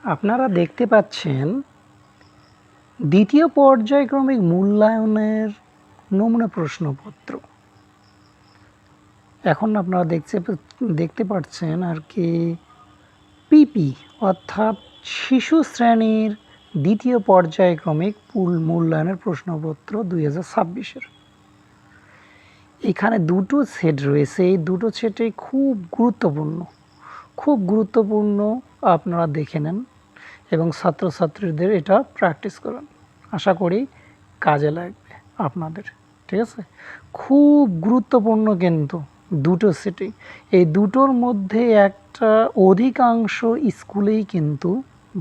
আপনারা দেখতে পাচ্ছেন দ্বিতীয় পর্যায়ক্রমিক মূল্যায়নের নমুনা প্রশ্নপত্র। এখন আপনারা দেখতে পাচ্ছেন আর কি পিপি অর্থাৎ শিশু শ্রেণীর দ্বিতীয় পর্যায়ক্রমিক মূল্যায়নের প্রশ্নপত্র 2026-এর। এখানে দুটো সেট রয়েছে, এই দুটো সেটে খুব গুরুত্বপূর্ণ আপনারা দেখে নেন এবং ছাত্রছাত্রীদের এটা প্র্যাকটিস করেন। আশা করি কাজে লাগবে আপনাদের, ঠিক আছে? খুব গুরুত্বপূর্ণ কিন্তু দুটো সেটই। এই দুটোর মধ্যে একটা অধিকাংশ স্কুলেই কিন্তু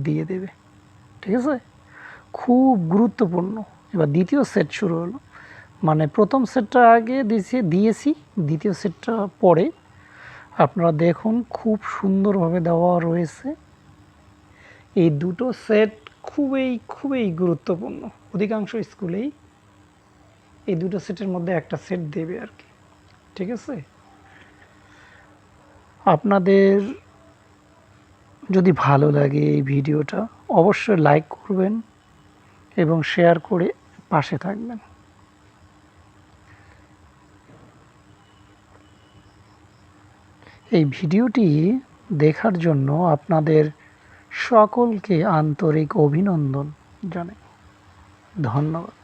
দিয়ে দেবে, ঠিক আছে? খুব গুরুত্বপূর্ণ। এবার দ্বিতীয় সেট শুরু হলো, মানে প্রথম সেটটা আগে দিয়েছি, দ্বিতীয় সেটটা পরে। আপনারা দেখুন খুব সুন্দরভাবে দেওয়া রয়েছে। এই দুটো সেট খুবই গুরুত্বপূর্ণ। অধিকাংশ স্কুলেই এই দুটো সেটের মধ্যে একটা সেট দেবে আর কি, ঠিক আছে? আপনাদের যদি ভালো লাগে এই ভিডিওটা অবশ্যই লাইক করবেন এবং শেয়ার করে পাশে থাকবেন। এই ভিডিওটি দেখার জন্য আপনাদের সকলকে আন্তরিক অভিনন্দন জানাই। ধন্যবাদ।